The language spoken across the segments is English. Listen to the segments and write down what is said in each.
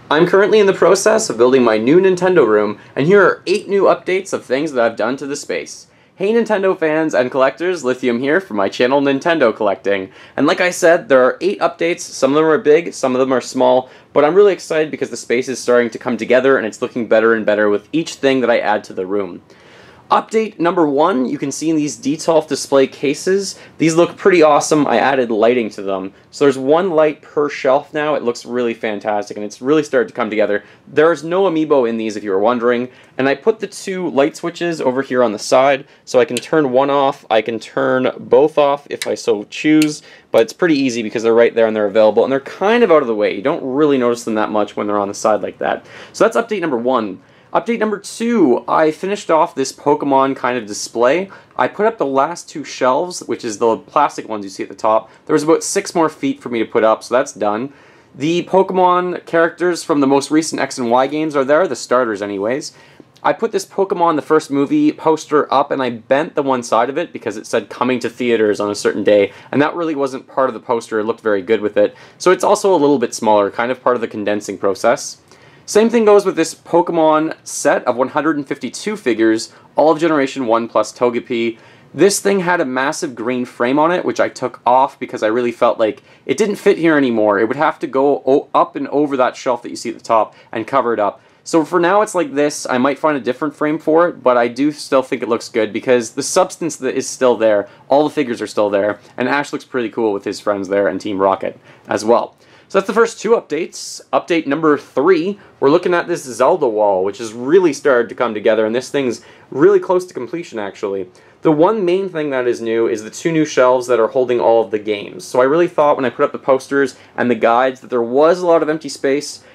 I'm currently in the process of building my new Nintendo room, and here are 8 new updates of things that I've done to the space. Hey Nintendo fans and collectors, Lithium here for my channel Nintendo Collecting. And like I said, there are 8 updates, some of them are big, some of them are small, but I'm really excited because the space is starting to come together and it's looking better and better with each thing that I add to the room. Update number 1, you can see in these Detolf display cases, these look pretty awesome. I added lighting to them. So there's one light per shelf now. It looks really fantastic and it's really started to come together. There's no amiibo in these if you were wondering, and I put the 2 light switches over here on the side so I can turn one off, I can turn both off if I so choose, but it's pretty easy because they're right there and they're available and they're kind of out of the way. You don't really notice them that much when they're on the side like that. So that's update number 1. Update number 2, I finished off this Pokemon kind of display. I put up the last 2 shelves, which is the plastic ones you see at the top. There was about 6 more feet for me to put up, so that's done. The Pokemon characters from the most recent X and Y games are there, the starters anyways. I put this Pokemon the first movie poster up and I bent the one side of it because it said coming to theaters on a certain day, and that really wasn't part of the poster. It looked very good with it. So it's also a little bit smaller, kind of part of the condensing process. Same thing goes with this Pokemon set of 152 figures, all of Generation 1 plus Togepi. This thing had a massive green frame on it, which I took off because I really felt like it didn't fit here anymore. It would have to go up and over that shelf that you see at the top and cover it up. So for now it's like this. I might find a different frame for it, but I do still think it looks good because the substance that is still there, all the figures are still there, and Ash looks pretty cool with his friends there and Team Rocket as well. So that's the first 2 updates. Update number 3, we're looking at this Zelda wall, which has really started to come together, and this thing's really close to completion, actually. The one main thing that is new is the 2 new shelves that are holding all of the games. So I really thought when I put up the posters and the guides that there was a lot of empty space.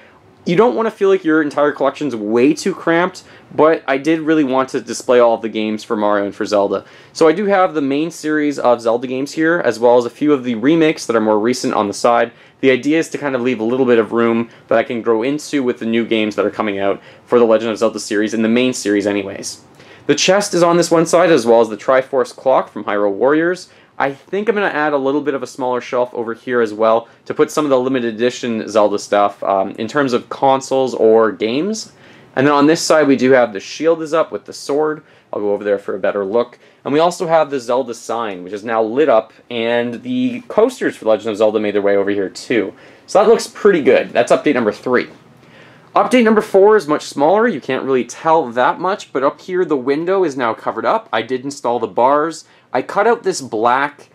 You don't want to feel like your entire collection's way too cramped, but I did really want to display all of the games for Mario and for Zelda. So I do have the main series of Zelda games here, as well as a few of the remakes that are more recent on the side. The idea is to kind of leave a little bit of room that I can grow into with the new games that are coming out for the Legend of Zelda series, in the main series anyways. The chest is on this one side, as well as the Triforce clock from Hyrule Warriors. I think I'm going to add a little bit of a smaller shelf over here as well to put some of the limited edition Zelda stuff in terms of consoles or games. And then on this side we do have the shield is up with the sword. I'll go over there for a better look. And we also have the Zelda sign, which is now lit up, and the coasters for Legend of Zelda made their way over here too. So that looks pretty good. That's update number 3. Update number 4 is much smaller. You can't really tell that much, but up here the window is now covered up. I did install the bars. I cut out this black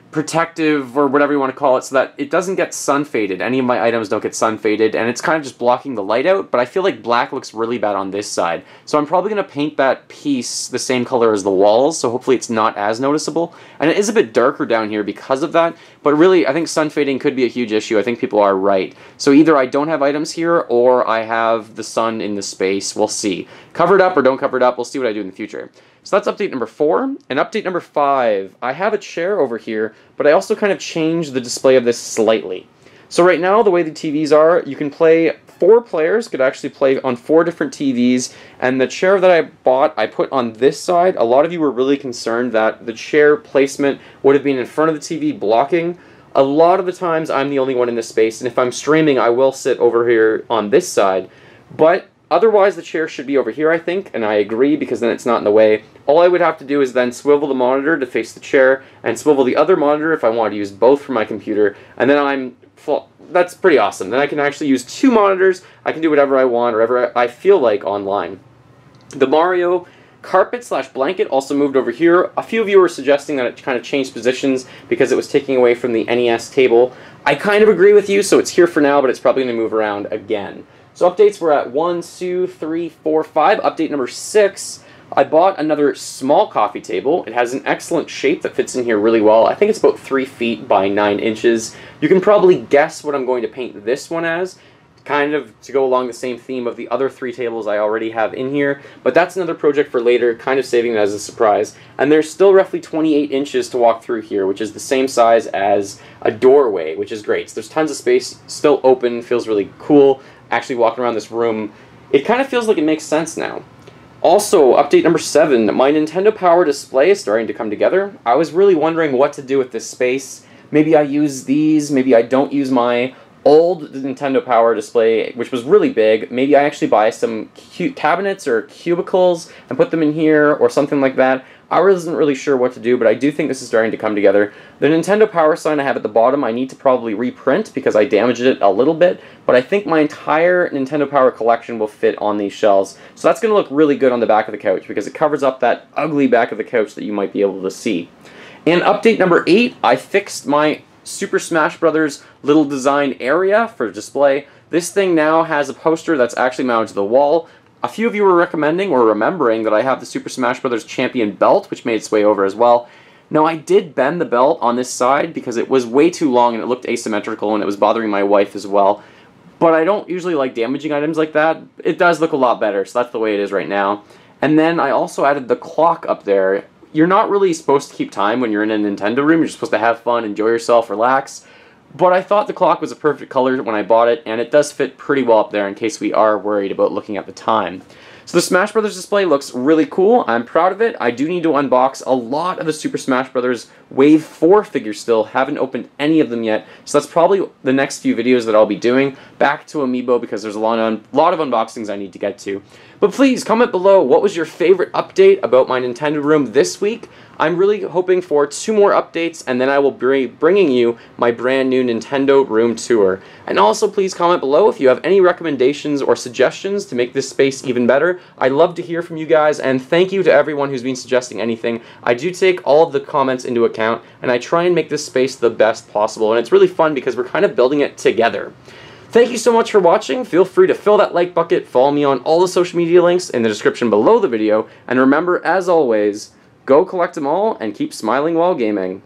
protective, or whatever you want to call it, so that it doesn't get sun faded. Any of my items don't get sun faded, and it's kind of just blocking the light out, but I feel like black looks really bad on this side. So I'm probably going to paint that piece the same color as the walls, so hopefully it's not as noticeable. And it is a bit darker down here because of that, but really I think sun fading could be a huge issue. I think people are right. So either I don't have items here, or I have the sun in the space. We'll see. Cover it up or don't cover it up, we'll see what I do in the future. So that's update number 4. And update number 5, I have a chair over here, but I also kind of changed the display of this slightly. So right now, the way the TVs are, you can play, 4 players could actually play on 4 different TVs, and the chair that I bought, I put on this side. A lot of you were really concerned that the chair placement would have been in front of the TV blocking. A lot of the times, I'm the only one in this space, and if I'm streaming, I will sit over here on this side, but otherwise, the chair should be over here, I think, and I agree because then it's not in the way. All I would have to do is then swivel the monitor to face the chair and swivel the other monitor if I want to use both for my computer, and then that's pretty awesome. Then I can actually use 2 monitors. I can do whatever I want or whatever I feel like online. The Mario carpet/blanket also moved over here. A few of you were suggesting that it kind of changed positions because it was taking away from the NES table. I kind of agree with you, so it's here for now, but it's probably going to move around again. So updates, we're at 1, 2, 3, 4, 5. Update number 6, I bought another small coffee table. It has an excellent shape that fits in here really well. I think it's about 3 feet by 9 inches. You can probably guess what I'm going to paint this one as, kind of to go along the same theme of the other 3 tables I already have in here. But that's another project for later, kind of saving it as a surprise. And there's still roughly 28 inches to walk through here, which is the same size as a doorway, which is great. So there's tons of space, still open, feels really cool. Actually walking around this room, it kind of feels like it makes sense now. Also, update number 7, my Nintendo Power display is starting to come together. I was really wondering what to do with this space. Maybe I use these, maybe I don't use my old Nintendo Power display, which was really big. Maybe I actually buy some cabinets or cubicles and put them in here or something like that. I wasn't really sure what to do, but I do think this is starting to come together. The Nintendo Power sign I have at the bottom, I need to probably reprint because I damaged it a little bit, but I think my entire Nintendo Power collection will fit on these shelves. So that's going to look really good on the back of the couch because it covers up that ugly back of the couch that you might be able to see. And update number 8, I fixed my Super Smash Bros. Little design area for display. This thing now has a poster that's actually mounted to the wall. A few of you were recommending or remembering that I have the Super Smash Bros. Champion belt, which made its way over as well. Now, I did bend the belt on this side because it was way too long and it looked asymmetrical and it was bothering my wife as well. But I don't usually like damaging items like that. It does look a lot better, so that's the way it is right now. And then I also added the clock up there. You're not really supposed to keep time when you're in a Nintendo room. You're supposed to have fun, enjoy yourself, relax. But I thought the clock was a perfect color when I bought it, and it does fit pretty well up there in case we are worried about looking at the time. So the Smash Bros. Display looks really cool. I'm proud of it. I do need to unbox a lot of the Super Smash Bros. Wave 4 figures still. Haven't opened any of them yet. So that's probably the next few videos that I'll be doing. Back to Amiibo because there's a lot of unboxings I need to get to. But please comment below what was your favorite update about my Nintendo room this week. I'm really hoping for 2 more updates, and then I will be bringing you my brand new Nintendo room tour. And also please comment below if you have any recommendations or suggestions to make this space even better. I'd love to hear from you guys, and thank you to everyone who's been suggesting anything. I do take all of the comments into account, and I try and make this space the best possible, and it's really fun because we're kind of building it together. Thank you so much for watching. Feel free to fill that like bucket, follow me on all the social media links in the description below the video, and remember, as always, go collect them all and keep smiling while gaming.